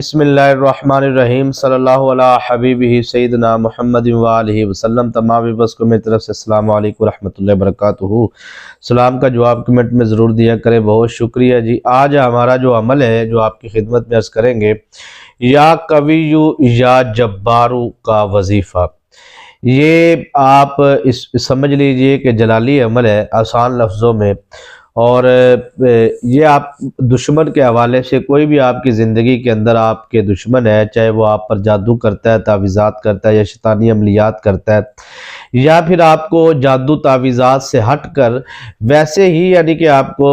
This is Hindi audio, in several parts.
बिस्मिल्लाहिर्रहमानिर्रहीम सल्लल्लाहु अला हबीबिही सय्यिदना मुहम्मद व आलिहि वसल्लम। तमाम व्यूअर्स को मेरी तरफ से अस्सलाम वालेकुम रहमतुल्लाहि व बरकातुहू। सलाम का जवाब कमेंट में ज़रूर दिया करें, बहुत शुक्रिया जी। आज हमारा जो अमल है जो आपकी खिदमत में अर्ज़ करेंगे, या कवियु या जब्बारू का वजीफ़ा। ये आप इस समझ लीजिए कि जलाली अमल है आसान लफ्ज़ों में। और ये आप दुश्मन के हवाले से, कोई भी आपकी ज़िंदगी के अंदर आपके दुश्मन है, चाहे वो आप पर जादू करता है, तावीज़ात करता है, या शैतानी अमलियात करता है, या फिर आपको जादू तावीज़ात से हट कर वैसे ही यानी कि आपको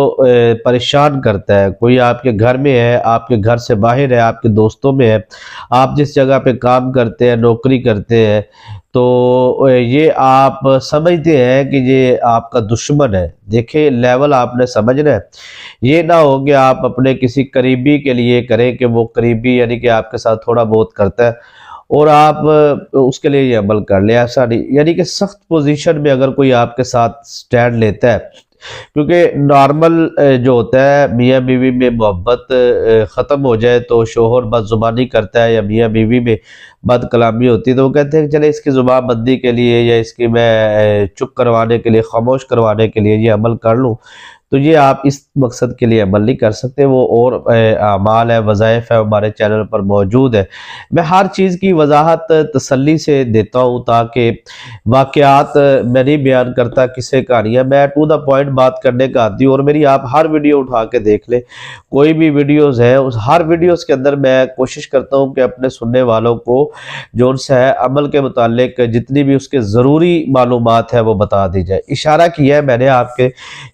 परेशान करता है। कोई आपके घर में है, आपके घर से बाहर है, आपके दोस्तों में है, आप जिस जगह पे काम करते हैं, नौकरी करते हैं, तो ये आप समझते हैं कि ये आपका दुश्मन है। देखिए, लेवल आपने समझना है। ये ना हो कि आप अपने किसी करीबी के लिए करें कि वो करीबी यानी कि आपके साथ थोड़ा बहुत करता है और आप उसके लिए ये अमल कर ले। ऐसा नहीं, यानी कि सख्त पोजीशन में अगर कोई आपके साथ स्टैंड लेता है, क्योंकि नॉर्मल जो होता है मियाँ बीवी में मोहब्बत ख़त्म हो जाए तो शोहर बदजुबानी करता है, या मियाँ बीवी में बद कलामी होती है तो वो कहते हैं कि चले इसकी ज़ुबान बंदी के लिए या इसकी मैं चुप करवाने के लिए, खामोश करवाने के लिए ये अमल कर लूँ। तो ये आप इस मकसद के लिए अमल नहीं कर सकते। वो और अमाल है, वज़ाइफ है, हमारे चैनल पर मौजूद है। मैं हर चीज़ की वजाहत तसल्ली से देता हूँ ताकि वाक़यात मैं नहीं बयान करता, किस्से कहानियाँ, मैं टू द पॉइंट बात करने का आदी हूँ। और मेरी आप हर वीडियो उठा के देख लें, कोई भी वीडियोज़ है, उस हर वीडियोज़ के अंदर मैं कोशिश करता हूँ कि अपने सुनने वालों को जो उनसे है अमल के मुतालिक जितनी भी उसके ज़रूरी मालूमात है वो बता दी जाए। इशारा किया है मैंने आपके,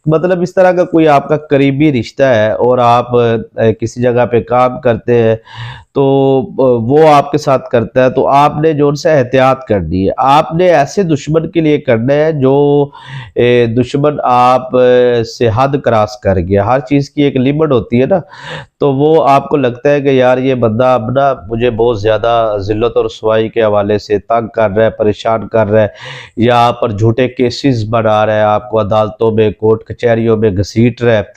मतलब इस तरह का कोई आपका करीबी रिश्ता है और आप किसी जगह पे काम करते हैं तो वो आपके साथ करता है, तो आपने जो उनसे एहतियात करनी है। आपने ऐसे दुश्मन के लिए करना है जो दुश्मन आप से हद क्रॉस कर गया। हर चीज़ की एक लिमिट होती है ना, तो वो आपको लगता है कि यार ये बंदा अब ना मुझे बहुत ज़्यादा ज़िल्लत और रुसवाई के हवाले से तंग कर रहा है, परेशान कर रहा है, या आप पर झूठे केसेस बना रहा है, आपको अदालतों में, कोर्ट कचहरियों में घसीट रहा है,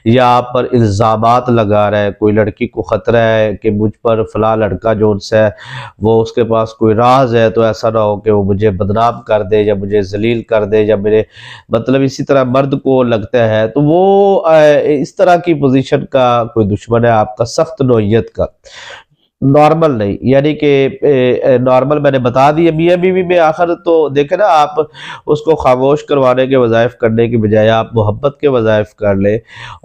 या आप पर इल्ज़ामात लगा रहा है। कोई लड़की को ख़तरा है कि मुझ पर फ़लाँ लड़का जो उनसे है वो उसके पास कोई राज है, तो ऐसा ना हो कि वो मुझे बदनाम कर दे या मुझे जलील कर दे, या मेरे मतलब इसी तरह मर्द को लगता है, तो वो इस तरह की पोजीशन का कोई दुश्मन है आपका, सख्त नौइयत का, नॉर्मल नहीं। यानी कि नॉर्मल मैंने बता दिया, मियाँ बीवी में आखिर तो देखे ना, आप उसको खामोश करवाने के वज़ाइफ करने की बजाय आप मोहब्बत के वज़ाइफ कर ले,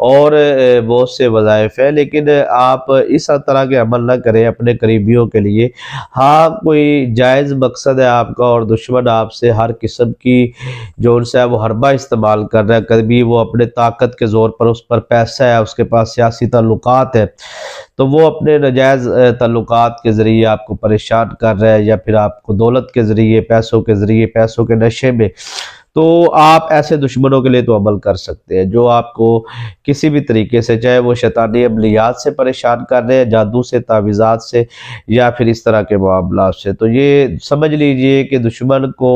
और बहुत से वज़ाइफ है, लेकिन आप इस तरह के अमल ना करें अपने करीबियों के लिए। हाँ, कोई जायज़ मकसद है आपका और दुश्मन आपसे हर किस्म की जो उनसे है वो हरबा इस्तेमाल कर रहा है। कभी वो अपने ताकत के ज़ोर पर, उस पर पैसा है, उसके पास सियासी ताल्लुकात है, तो वो अपने नाजायज़ ताल्लुकात के ज़रिए आपको परेशान कर रहा है, या फिर आपको दौलत के ज़रिए, पैसों के ज़रिए, पैसों के नशे में, तो आप ऐसे दुश्मनों के लिए तो अमल कर सकते हैं जो आपको किसी भी तरीके से, चाहे वो शैतानी अमलियात से परेशान कर रहे हैं, जादू से, तावीज़ात से, या फिर इस तरह के मामलात से। तो ये समझ लीजिए कि दुश्मन को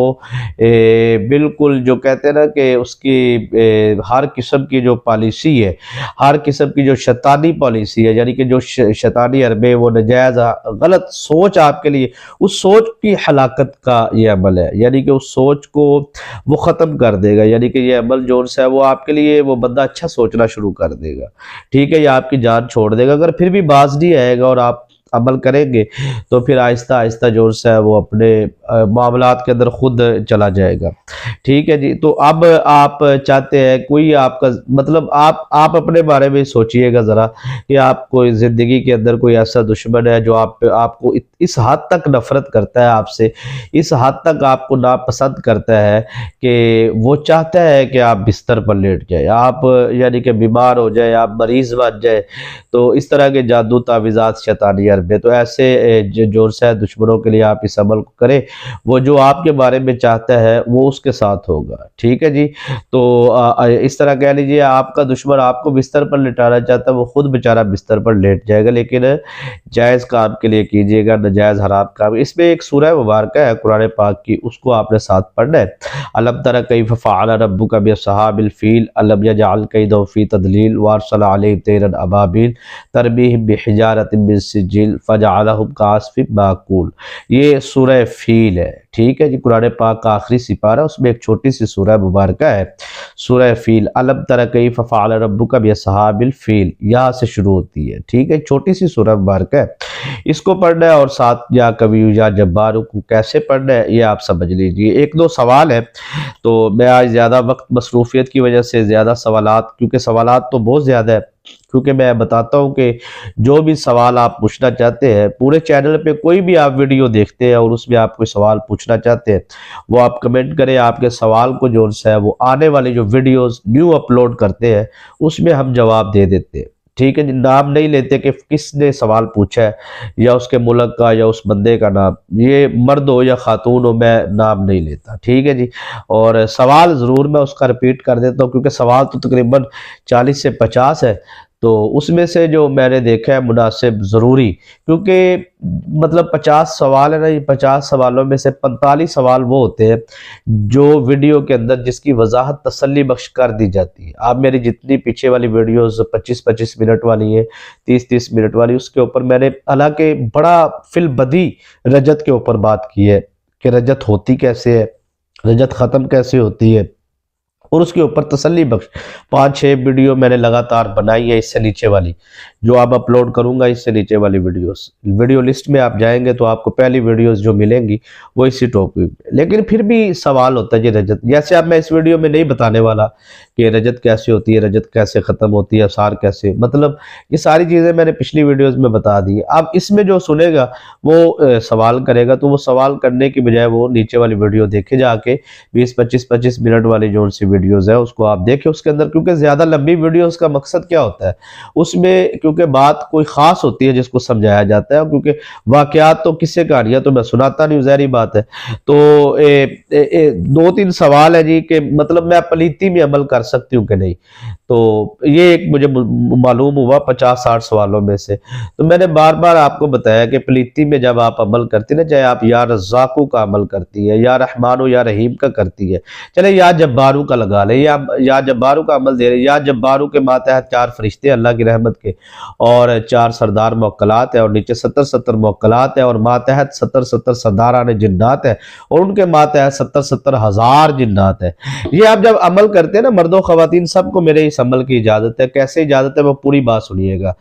बिल्कुल जो कहते हैं ना कि उसकी हर किस्म की जो पॉलिसी है, हर किस्म की जो शैतानी पॉलिसी है, यानी कि जो शैतानी हरबे, वो नाजायज़ गलत सोच आपके लिए, उस सोच की हलाकत का ये अमल है। यानी कि उस सोच को वो ख़त्म कर देगा। यानी कि ये अमल जो है वो आपके लिए, वो बंदा अच्छा सोचना शुरू कर देगा, ठीक है, या आपकी जान छोड़ देगा। अगर फिर भी बाज नहीं आएगा और आप अमल करेंगे तो फिर आहिस्ता आहिस्ता जो है वो अपने मामलात के अंदर खुद चला जाएगा, ठीक है जी। तो अब आप चाहते हैं कोई आपका, मतलब आप अपने बारे में सोचिएगा ज़रा कि आपको ज़िंदगी के अंदर कोई ऐसा दुश्मन है जो आपको इस हद तक नफ़रत करता है आपसे, इस हद तक आपको नापसंद करता है कि वो चाहता है कि आप बिस्तर पर लेट जाए, आप यानी कि बीमार हो जाए, आप मरीज़ बन जाए। तो इस तरह के जादू तावीज़ात शैतानी हरबे, तो ऐसे जो है दुश्मनों के लिए आप इस अमल को करें। वो जो आपके बारे में चाहता है वो उसके साथ होगा, ठीक है जी। तो इस तरह कह लीजिए, आपका दुश्मन आपको बिस्तर पर लिटाना चाहता है, वो खुद बेचारा बिस्तर पर लेट जाएगा, लेकिन जायज़ काम के लिए कीजिएगा, नाजायज़ हराम काम। इसमें एक सूरह मुबारक है कुरान पाक की, उसको आपने साथ पढ़ना है। अलम तरा कैफ़ फ़अल रब्बुका बिअस्हाबिल फ़ील अलम यजअल कैदहुम फ़ी तदलील व अरसला अलैहिम तैरन अबाबील तरमीहिम बिहिजारतिन मिन सिज्जील फील फजअलहु कास्फिन माकूल। ये सूरह फील है, ठीक है जी। कुरान पाक का आखिरी सिपारा, उसमें एक छोटी सी सूरह मुबारक है, सूरह फील। अलम तरा कैफ फ़अल रब्बुका बिअस्हाबिल फील, यहाँ से शुरू होती है, ठीक है। छोटी सी सूरह मुबारक है, इसको पढ़ना है। और साथ या कविय्यु या जब्बारू को कैसे पढ़ना है ये आप समझ लीजिए। एक दो सवाल है, तो मैं आज ज़्यादा वक्त मसरूफियत की वजह से ज़्यादा सवालात, क्योंकि सवालात तो बहुत ज़्यादा है, क्योंकि मैं बताता हूं कि जो भी सवाल आप पूछना चाहते हैं, पूरे चैनल पे कोई भी आप वीडियो देखते हैं और उसमें आप कोई सवाल पूछना चाहते हैं, वो आप कमेंट करें। आपके सवाल को जो है वो आने वाली जो वीडियोस न्यू अपलोड करते हैं उसमें हम जवाब दे देते हैं, ठीक है। नाम नहीं लेते कि किसने सवाल पूछा है या उसके मुल्क का या उस बंदे का नाम, ये मर्द हो या खातून हो, मैं नाम नहीं लेता, ठीक है जी। और सवाल ज़रूर मैं उसका रिपीट कर देता हूँ, क्योंकि सवाल तो तकरीबन 40 से 50 है, तो उसमें से जो मैंने देखा है मुनासिब ज़रूरी, क्योंकि मतलब 50 सवाल है ना, ये 50 सवालों में से 45 सवाल वो होते हैं जो वीडियो के अंदर जिसकी वजाहत तसल्ली बख्श कर दी जाती है। आप मेरी जितनी पीछे वाली वीडियोस 25-25 मिनट वाली है, 30-30 मिनट वाली, उसके ऊपर मैंने हालांकि बड़ा फिलबदी रजत के ऊपर बात की है कि रजत होती कैसे है, रजत ख़त्म कैसे होती है, और उसके ऊपर तसल्ली बख्श 5-6 वीडियो मैंने लगातार बनाई है। इससे नीचे वाली जो आप अपलोड करूंगा, इससे नीचे वाली वीडियोस, वीडियो लिस्ट में आप जाएंगे तो आपको पहली वीडियोस जो मिलेंगी वो इसी टॉपिक पे। लेकिन फिर भी सवाल होता है जी रजत, जैसे अब मैं इस वीडियो में नहीं बताने वाला कि रजत कैसे होती है, रजत कैसे ख़त्म होती है, असार कैसे, मतलब ये सारी चीज़ें मैंने पिछली वीडियोस में बता दी। अब इसमें जो सुनेगा वो सवाल करेगा, तो वो सवाल करने की बजाय वो नीचे वाली वीडियो देखे जाके 20-25 मिनट वाली जो सी वीडियोस है उसको आप देखें उसके अंदर, क्योंकि ज़्यादा लंबी वीडियोस का मकसद क्या होता है उसमें, क्योंकि बात कोई ख़ास होती है जिसको समझाया जाता है, क्योंकि वाक़यात तो किस्से कहानियाँ तो मैं सुनाता नहीं, ज़ाहिर बात है। तो 2-3 सवाल है जी कि मतलब मैं पलीती में अमल कर सकती हूँ कि नहीं, तो ये एक मुझे मालूम हुआ 50-60 सवालों में से। तो मैंने बार बार आपको बताया कि पलीती में जब आप अमल करती ना, चाहे आप या रज़्ज़ाक़ू का अमल करती है, या रहमानो या रहीम का करती है, चले या जब्बारू का लगा ले, या जब्बारू का अमल दे रहे, या जब्बारू के मातहत 4 फरिश्ते अल्लाह की रहमत के और 4 सरदार मुवक्कलात है, और नीचे 70-70 मुवक्कलात है, और मातहत 70-70 सरदारान जिन्नात है, और उनके मातहत 70-70 हज़ार जिन्नात है। ये आप जब अमल करते हैं ना, मर्दों ख़वातीन सबको मेरे इस अमल की इजाज़त है। कैसे इजाज़त है वो पूरी बात सुनिएगा,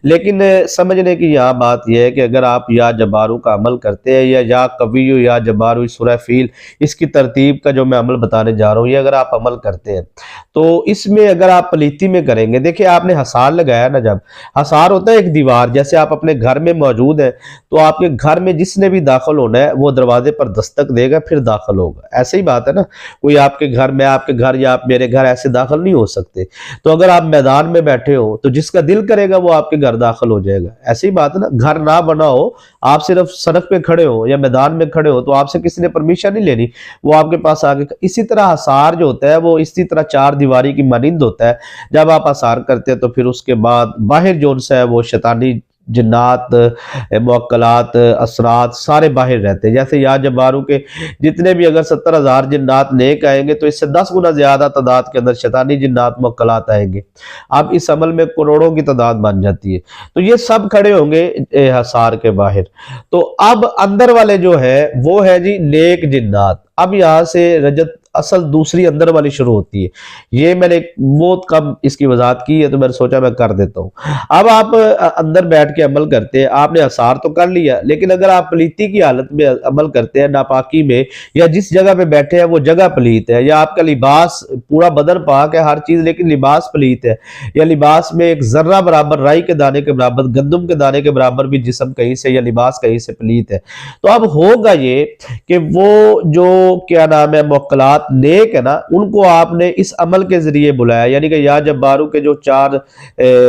लेकिन समझने की यहाँ बात यह है कि अगर आप या जब्बारू का अमल करते हैं या कविय्यु या जब्बारू सूरह फील, इसकी तरतीब का जो मैं अमल बताने जा रहा हूँ, ये अगर आप अमल करते हैं तो इसमें अगर आप पलीती में करेंगे, देखिए आपने हसार लगाया ना, जब हसार होता है एक दीवार, जैसे आप अपने घर में मौजूद है तो आपके घर में जिसने भी दाखिल होना है वो दरवाजे पर दस्तक देगा फिर दाखिल होगा, ऐसे ही बात है ना। कोई आपके घर में, आपके घर या आप मेरे घर ऐसे दाखिल नहीं हो सकते। तो अगर आप मैदान में बैठे हो तो जिसका दिल करेगा वो आपके घर दाखिल हो जाएगा, ऐसी ही बात है ना। घर ना बना हो, आप सिर्फ सड़क पे खड़े हो या मैदान में खड़े हो, तो आपसे किसी ने परमिशन नहीं लेनी, वो आपके पास आगे। इसी तरह हसार जो होता है वो इसी तरह 4 दीवारी की मानिंद होता है। जब आप हसार करते हैं तो फिर उसके बाद बाहर जो है वो शैतानी जिन्नात, मुवक्कलात, असरात सारे बाहर रहते हैं। जैसे या जब्बारू के जितने भी अगर 70,000 जिन्नात नेक आएंगे तो इससे 10 गुना ज्यादा तादाद के अंदर शैतानी जिन्नात मुवक्कलात आएंगे। अब इस अमल में करोड़ों की तादाद बन जाती है, तो ये सब खड़े होंगे हसार के बाहर। तो अब अंदर वाले जो है वो है जी नेक जिन्नात। अब यहाँ से रजत असल दूसरी अंदर वाली शुरू होती है। ये मैंने बहुत कम इसकी वजाहत की है तो मैंने सोचा मैं कर देता हूँ। अब आप अंदर बैठ के अमल करते हैं, आपने असार तो कर लिया, लेकिन अगर आप पलीती की हालत में अमल करते हैं, नापाकी में, या जिस जगह पे बैठे हैं वो जगह पलीत है, या आपका लिबास पूरा बदन पाक है हर चीज, लेकिन लिबास पलीत है, या लिबास में एक जर्रा बराबर राई के दाने के बराबर, गंदम के दाने के बराबर भी जिस्म कहीं से या लिबास कहीं से पलीत है, तो अब होगा ये कि वो जो क्या नाम है मुवक्कलात नेक है ना, उनको आपने इस अमल के जरिए बुलाया। यानी कि या जब्बारू के जो 4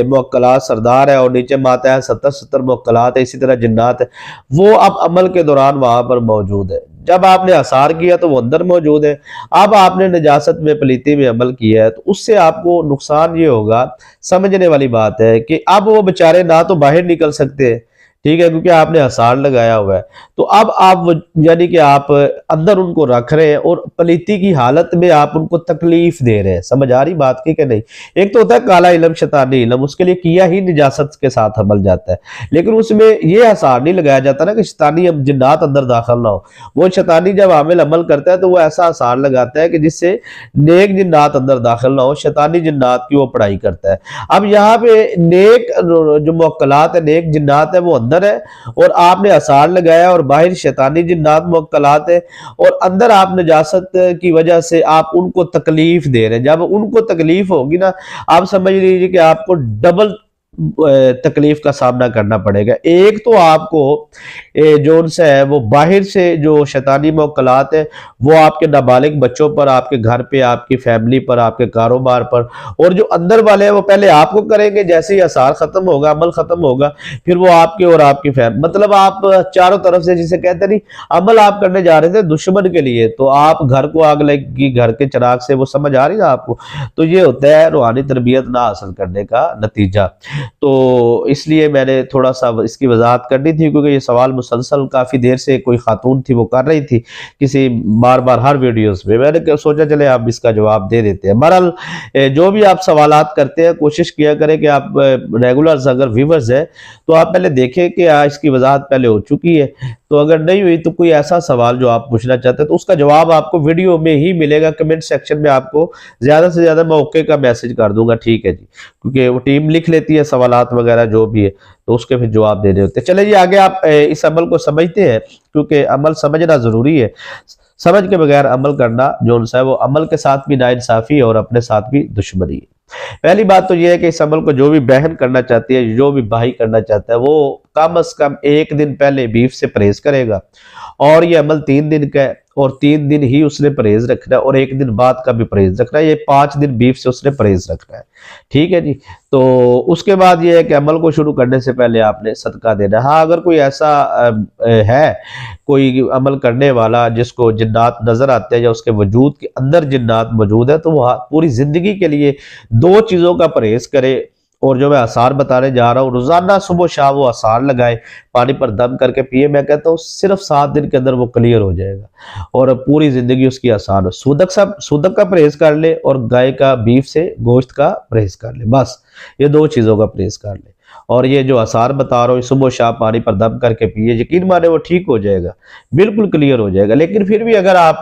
मुवक्कलात सरदार है और नीचे माता है 70-70 मुवक्कलात है, इसी तरह जिन्नात है, वो अब अमल के दौरान वहां पर मौजूद है। जब आपने असार किया तो वो अंदर मौजूद है। अब आपने नजासत में पलीती में अमल किया है तो उससे आपको नुकसान ये होगा, समझने वाली बात है कि अब वो बेचारे ना तो बाहर निकल सकते हैं, ठीक है, क्योंकि आपने हसार लगाया हुआ है। तो अब आप यानी कि आप अंदर उनको रख रहे हैं और पलीती की हालत में आप उनको तकलीफ दे रहे हैं। समझ आ रही बात की कि नहीं? एक तो होता है काला इल्म शैतानी इल्म, उसके लिए किया ही निजासत के साथ अमल जाता है, लेकिन उसमें ये हसार नहीं लगाया जाता ना कि शैतानी जिन्नात अंदर दाखिल ना हो। वो शैतानी जब आमिल अमल करता है तो वो ऐसा हसार लगाता है कि जिससे नेक जिन्नात अंदर दाखिल ना हो, शैतानी जिन्नात की वो पढ़ाई करता है। अब यहाँ पे नेक जो मुवक्कलात है, नेक जिन्नात है, वो अंदर है और आपने असार लगाया, और बाहर शैतानी जिन्नात मुवक्कलात है और अंदर आप नजासत की वजह से आप उनको तकलीफ दे रहे हैं। जब उनको तकलीफ होगी ना, आप समझ लीजिए कि आपको डबल तकलीफ का सामना करना पड़ेगा। एक तो आपको जो उनसे है वो बाहर से जो शैतानी मौकलात है वो आपके नाबालिग बच्चों पर, आपके घर पे, आपकी फैमिली पर, आपके कारोबार पर, और जो अंदर वाले हैं वो पहले आपको करेंगे। जैसे ही असार खत्म होगा, अमल खत्म होगा, फिर वो आपके और आपकी फैमिली, मतलब आप चारों तरफ से, जिसे कहते नहीं, अमल आप करने जा रहे थे दुश्मन के लिए, तो आप घर को आग लगी घर के चिराग से, वो समझ आ रही है आपको? तो ये होता है रूहानी तरबियत ना हासिल करने का नतीजा। तो इसलिए मैंने थोड़ा सा इसकी वजाहत करनी थी, क्योंकि ये सवाल मुसलसल काफ़ी देर से कोई खातून थी वो कर रही थी किसी बार बार हर वीडियोस में। मैंने सोचा चले आप इसका जवाब दे देते हैं। बहरहाल जो भी आप सवालात करते हैं कोशिश किया करें कि आप रेगुलर्स अगर व्यूवर्स है तो आप पहले देखें कि इसकी वजाहत पहले हो चुकी है। तो अगर नहीं हुई तो कोई ऐसा सवाल जो आप पूछना चाहते हैं तो उसका जवाब आपको वीडियो में ही मिलेगा, कमेंट सेक्शन में आपको ज़्यादा से ज़्यादा मैं ओके का मैसेज कर दूंगा, ठीक है जी, क्योंकि वो टीम लिख लेती है सवालात वगैरह जो भी है, तो उसके फिर जवाब देने होते हैं। चले जी आगे, आप इस अमल को समझते हैं, क्योंकि अमल समझना ज़रूरी है। समझ के बगैर अमल करना जो है वो अमल के साथ भी नाइंसाफी है और अपने साथ भी दुश्मनी है। पहली बात तो यह है कि इस अमल को जो भी बहन करना चाहती है, जो भी भाई करना चाहता है, वो कम से कम एक दिन पहले बीफ से परहेज करेगा, और ये अमल 3 दिन का है और 3 दिन ही उसने परहेज रखना है और एक दिन बाद का भी परहेज रखना है। ये 5 दिन बीफ से उसने परहेज रखना है, ठीक है जी। तो उसके बाद ये है कि अमल को शुरू करने से पहले आपने सदका देना है। हाँ, अगर कोई ऐसा है कोई अमल करने वाला जिसको जिन्नात नजर आते हैं या उसके वजूद के अंदर जिन्नात मौजूद है, तो वह पूरी जिंदगी के लिए 2 चीजों का परहेज करे। और जो मैं आसार बताने जा रहा हूँ, रोजाना सुबह शाम वो आसार लगाए, पानी पर दम करके पिए। मैं कहता हूँ सिर्फ 7 दिन के अंदर वो क्लियर हो जाएगा और पूरी जिंदगी उसकी आसान हो। सूदक का परहेज कर ले और गाय का बीफ से गोश्त का परहेज कर ले, बस ये 2 चीजों का परहेज कर ले। और ये जो आसार बता रहा हूँ सुबह शाम पानी पर दम करके पिए, यकीन माने वो ठीक हो जाएगा, बिल्कुल क्लियर हो जाएगा। लेकिन फिर भी अगर आप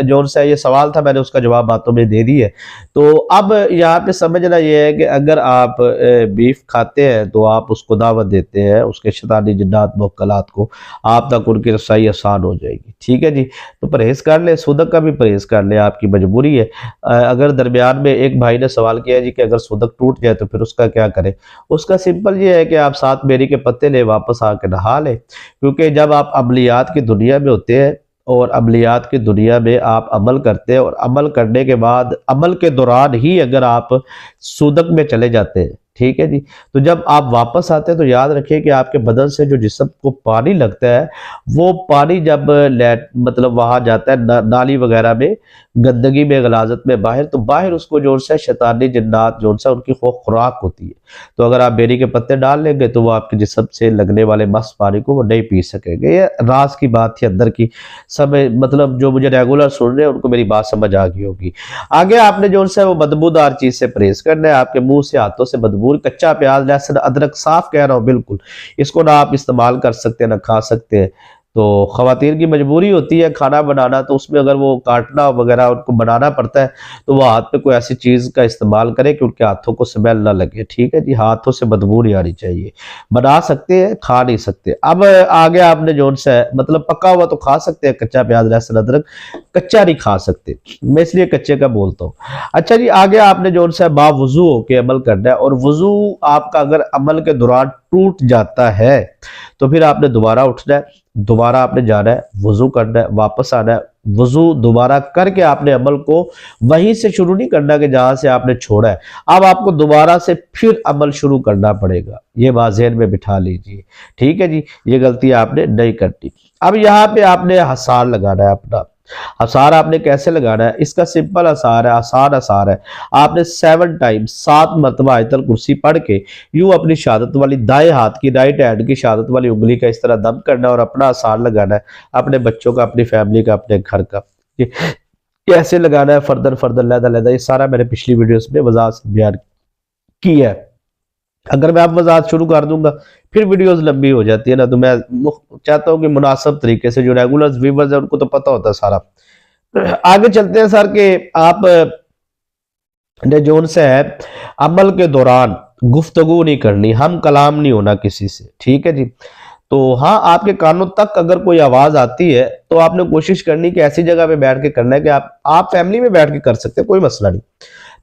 जो सा ये सवाल था मैंने उसका जवाब बातों में दे दी है। तो अब यहाँ पे समझना ये है कि अगर आप बीफ खाते हैं तो आप उसको दावत देते हैं, उसके शैतानी जिन्नात मुवक्कलात को, आप तक उनकी रसाई आसान हो जाएगी, ठीक है जी। तो परहेज कर ले, सूदक का भी परहेज कर ले, आपकी मजबूरी है। अगर दरमियान में एक भाई ने सवाल किया जी कि अगर सूदक टूट जाए तो फिर उसका क्या करें, उसका सिंपल ये है कि आप 7 बेरी के पत्ते ले, वापस आके नहा ले। क्योंकि जब आप अमलियात की दुनिया में होते हैं और अमलियात की दुनिया में आप अमल करते हैं और अमल करने के बाद अमल के दौरान ही अगर आप सूदक में चले जाते हैं, ठीक है जी, तो जब आप वापस आते हैं तो याद रखिए कि आपके बदन से जो जिस्म को पानी लगता है वो पानी जब मतलब वहां जाता है नाली वगैरह में, गंदगी में, गलाजत में बाहर, तो बाहर उसको जो सा शैतानी जिन्नात जो सा उनकी खुराक होती है। तो अगर आप बेरी के पत्ते डाल लेंगे तो वो आपके जिस्म से लगने वाले मस्त पानी को वो नहीं पी सकेंगे। ये राज की बात थी अंदर की, समय मतलब जो मुझे रेगुलर सुन रहे हैं उनको मेरी बात समझ आ गई होगी। आगे आपने जो है वो बदबूदार चीज से परहेज करना है। आपके मुंह से हाथों से बदबू, कच्चा प्याज, लहसुन, अदरक, साफ कह रहा हूँ बिल्कुल, इसको ना आप इस्तेमाल कर सकते हैं ना खा सकते हैं। तो खवातीन की मजबूरी होती है खाना बनाना, तो उसमें अगर वो काटना वगैरह उनको बनाना पड़ता है तो वो हाथ पे कोई ऐसी चीज का इस्तेमाल करे कि उनके हाथों को स्मेल ना लगे, ठीक है जी, हाथों से बदबू नहीं आनी चाहिए। बना सकते हैं, खा नहीं सकते। अब आगे आपने जो सा मतलब पका हुआ तो खा सकते हैं, कच्चा प्याज, लहसुन, अदरक, कच्चा नहीं खा सकते, मैं इसलिए कच्चे का बोलता हूँ। अच्छा जी, आगे आपने जो सा बावुजू होके अमल करना है, और वजू आपका अगर अमल के दौरान टूट जाता है तो फिर आपने दोबारा उठना है, दोबारा आपने जाना है, वजू करना है, वापस आना है, वजू दोबारा करके आपने अमल को वहीं से शुरू नहीं करना कि जहां से आपने छोड़ा है। अब आपको दोबारा से फिर अमल शुरू करना पड़ेगा, ये बात ज़हन में बिठा लीजिए, ठीक है जी, ये गलती आपने नहीं करनी। अब यहाँ पे आपने हसार लगाना है अपना, असार आपने कैसे लगाना है, इसका सिंपल असार है, आसान असार है। आपने 7 टाइम 7 मरतबा आयतल कुर्सी पढ़ के यूं अपनी शहादत वाली दाएं हाथ की, राइट हैंड की शहादत वाली उंगली का इस तरह दम करना है और अपना असार लगाना है, अपने बच्चों का, अपनी फैमिली का, अपने घर का। कैसे लगाना है फर्दर फर्दर लहदा लहदा, ये सारा मैंने पिछली वीडियोस में वजाहत से बयान किया है। अगर मैं आप वजाहत शुरू कर दूंगा फिर वीडियोस लंबी हो जाती है ना, तो मैं चाहता हूं कि मुनासिब तरीके से, जो रेगुलर व्यूवर्स है उनको तो पता होता है सारा। आगे चलते हैं सर के आप ने जोन से है अमल के दौरान गुफ्तगू नहीं करनी, हम कलाम नहीं होना किसी से, ठीक है जी। तो हाँ, आपके कानों तक अगर कोई आवाज आती है तो आपने कोशिश करनी कि ऐसी जगह पे बैठ के करना है कि आप फैमिली में बैठ के कर सकते हैं, कोई मसला नहीं,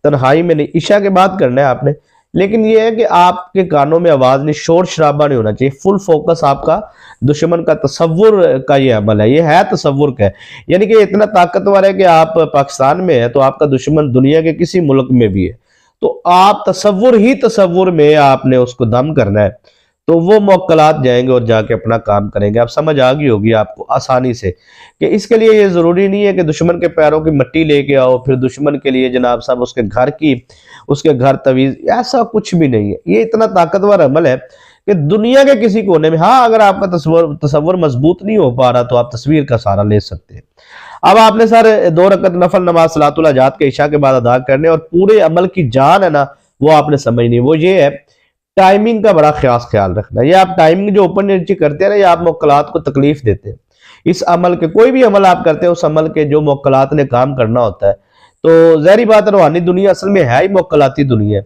तन्हाई में नहीं, इशा के बाद करना है आपने। लेकिन यह है कि आपके कानों में आवाज नहीं, शोर शराबा नहीं होना चाहिए, फुल फोकस आपका दुश्मन का तसव्वुर का ये अमल है, ये है तसव्वुर का है, यानी कि इतना ताकतवर है कि आप पाकिस्तान में है तो आपका दुश्मन दुनिया के किसी मुल्क में भी है, तो आप तसव्वुर ही तसव्वुर में आपने उसको दम करना है, तो वो मोक्कलात जाएंगे और जाके अपना काम करेंगे। आप समझ आ गई होगी आपको आसानी से कि इसके लिए ये जरूरी नहीं है कि दुश्मन के पैरों की मिट्टी लेके आओ फिर दुश्मन के लिए जनाब साहब उसके घर तवीज, ऐसा कुछ भी नहीं है। ये इतना ताकतवर अमल है कि दुनिया के किसी कोने में, हाँ अगर आपका तसव्वुर मजबूत नहीं हो पा रहा तो आप तस्वीर का सहारा ले सकते हैं। अब आपने सर 2 रकत नफल नमाज सलातुल हाजात के इशा के बाद अदा करने, और पूरे अमल की जान है ना वो आपने समझनी, वो ये है टाइमिंग का बड़ा ख्याल रखना। ये आप टाइमिंग जो ऊपर नीचे करते हैं ना, ये आप मुक्कलात को तकलीफ देते हैं। इस अमल के, कोई भी अमल आप करते हैं उस अमल के जो मुक्कलात ने काम करना होता है, तो ज़ाहिर बात रूहानी दुनिया असल में है ही मुक्कलाती दुनिया,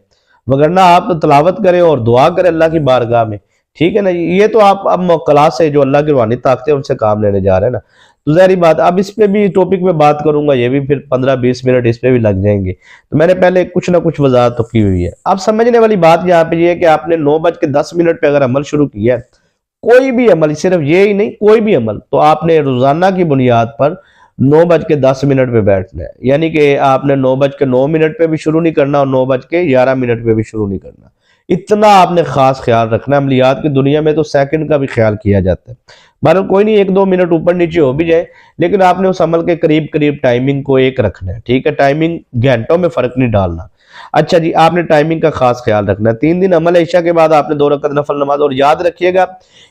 वगरना आप तो तलावत करें और दुआ करें अल्लाह की बारगाह में, ठीक है ना। ये तो आप अब मुक्कलात से जो अल्लाह की रूहानी ताकतें उनसे काम लेने जा रहे हैं ना, तो ज़ाहिर बात अब इस पे भी टॉपिक में बात करूंगा, ये भी फिर 15-20 मिनट इस पे भी लग जाएंगे, तो मैंने पहले कुछ ना कुछ वजाहत तो की हुई है। अब समझने वाली बात यहाँ पे ये है कि आपने 9:10 पे अगर अमल शुरू किया है, कोई भी अमल, सिर्फ ये ही नहीं कोई भी अमल, तो आपने रोजाना की बुनियाद पर 9:10 पे बैठना है, यानी कि आपने 9:09 पे भी शुरू नहीं करना और 9:11 पे भी शुरू नहीं करना। इतना आपने खास ख्याल रखना है। अमलियात की दुनिया में तो सेकंड का भी ख्याल किया जाता है, मानो कोई नहीं 1-2 मिनट ऊपर नीचे हो भी जाए, लेकिन आपने उस अमल के करीब करीब टाइमिंग को एक रखना है, ठीक है। टाइमिंग घंटों में फर्क नहीं डालना। अच्छा जी, आपने टाइमिंग का खास ख्याल रखना है। 3 दिन अमल इशा के बाद आपने 2 रकत नफल नमाज, और याद रखिएगा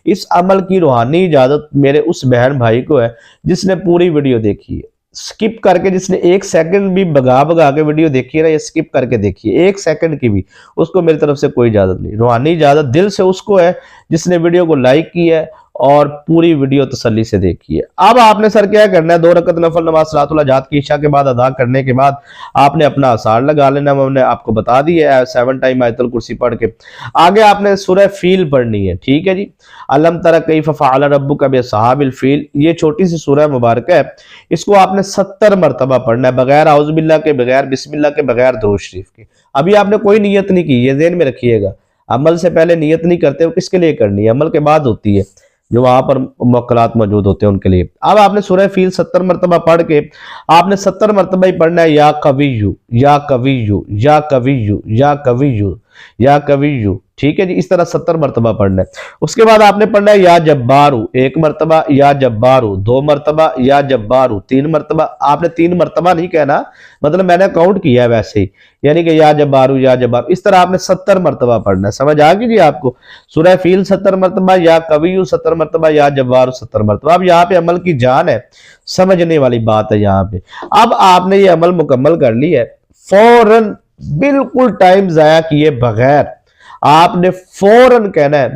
इस अमल की रूहानी इजाजत मेरे उस बहन भाई को है जिसने पूरी वीडियो देखी है, स्किप करके, जिसने 1 सेकंड भी भगा के वीडियो देखी है ना, ये स्किप करके देखिए 1 सेकंड की भी, उसको मेरी तरफ से कोई इजाजत नहीं। रूहानी इजाजत दिल से उसको है जिसने वीडियो को लाइक की है और पूरी वीडियो तसल्ली से देखी है। अब आपने सर क्या करना है, 2 रकत नफल नमाज सलातुल हाजात की इशा के बाद अदा करने के बाद आपने अपना आसार लगा लेना, मैंने आपको बता दी है 7 टाइम आयतुल कुर्सी पढ़ के। आगे आपने सूरह फील पढ़नी है, ठीक है जी। अलम तरा कैफ फ़अल रब्बुका बिअस्हाबिल फील, ये छोटी सी सूरह मुबारक है, इसको आपने 70 मरतबा पढ़ना है, बगैर औज़ु बिल्लाह के, बगैर बिस्मिल्लाह के, बगैर दुरूद शरीफ के। अभी आपने कोई नियत नहीं की, ये ज़हन में रखिएगा। अमल से पहले नियत नहीं करते हो, किसके लिए करनी है, अमल के बाद होती है, जो वहां पर मुक्कलात मौजूद होते हैं उनके लिए। अब आपने सूरह फील 70 मरतबा पढ़ के आपने 70 मरतबा ही पढ़ना है, या कवियु या कवियु या कवियु या कवियु या कवियु, ठीक है जी। इस तरह 70 मरतबा पढ़ना है। उसके बाद आपने पढ़ना है या जब्बारू 1 मरतबा, या जब्बारू 2 मरतबा, या जब्बारू 3 मरतबा। आपने 3 मरतबा नहीं कहना, मतलब मैंने काउंट किया है वैसे ही, यानी कि या जब्बारू या जब्बारू, इस तरह आपने 70 मरतबा पढ़ना है। समझ आ गई जी आपको। सूरह फील 70 मरतबा, या कवियु 70 मरतबा, या जब्बारू 70 मरतबा। अब यहाँ पे अमल की जान है, समझने वाली बात है यहाँ पे। अब आपने ये अमल मुकम्मल कर ली है, फौरन बिल्कुल टाइम जाया किए बगैर आपने फौरन कहना है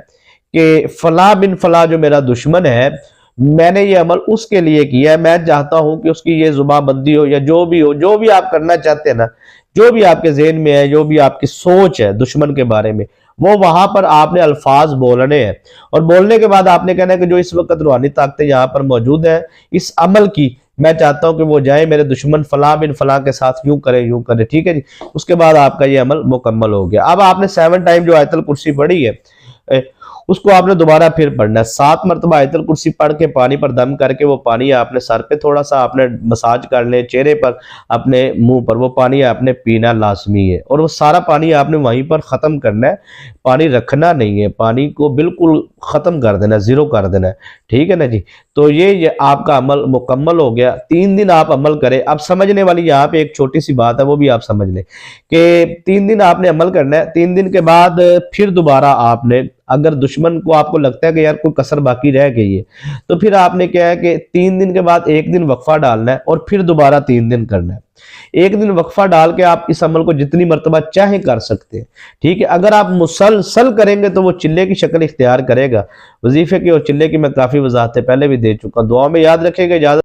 कि फला बिन फला जो मेरा दुश्मन है, मैंने ये अमल उसके लिए किया है, मैं चाहता हूं कि उसकी ये जुबानबंदी हो या जो भी हो, जो भी आप करना चाहते हैं ना, जो भी आपके ज़हन में है, जो भी आपकी सोच है दुश्मन के बारे में, वो वहां पर आपने अल्फाज बोलने हैं। और बोलने के बाद आपने कहना है कि जो इस वक्त रूहानी ताकतें यहाँ पर मौजूद है इस अमल की, मैं चाहता हूं कि वो जाए मेरे दुश्मन फला बिन फला के साथ, यूं करे, ठीक है जी। उसके बाद आपका ये अमल मुकम्मल हो गया। अब आपने 7 टाइम जो आयतल कुर्सी पढ़ी है उसको आपने दोबारा फिर पढ़ना है। 7 मरतबा आयतुल कुर्सी पढ़ के पानी पर दम करके वो पानी आपने सर पे थोड़ा सा आपने मसाज कर ले, चेहरे पर, अपने मुंह पर, वो पानी आपने पीना लाजमी है और वो सारा पानी आपने वहीं पर ख़त्म करना है। पानी रखना नहीं है, पानी को बिल्कुल ख़त्म कर देना, ज़ीरो कर देना है। ठीक है ना जी। तो ये आपका अमल मुकम्मल हो गया। 3 दिन आप अमल करें। अब समझने वाली यहाँ पे एक छोटी सी बात है, वो भी आप समझ लें कि 3 दिन आपने अमल करना है। 3 दिन के बाद फिर दोबारा आपने, अगर दुश्मन को आपको लगता है कि यार कोई कसर बाकी रह गई है, तो फिर आपने क्या है कि 3 दिन के बाद 1 दिन वक्फा डालना है और फिर दोबारा 3 दिन करना है। 1 दिन वक्फा डाल के आप इस अमल को जितनी मरतबा चाहे कर सकते हैं। ठीक है। अगर आप मुसलसल करेंगे तो वो चिल्ले की शक्ल इख्तियार करेगा। वजीफे की और चिल्ले की मैं काफी वजाहतें पहले भी दे चुका हूं। दुआ में याद रखेगा। इजाजत।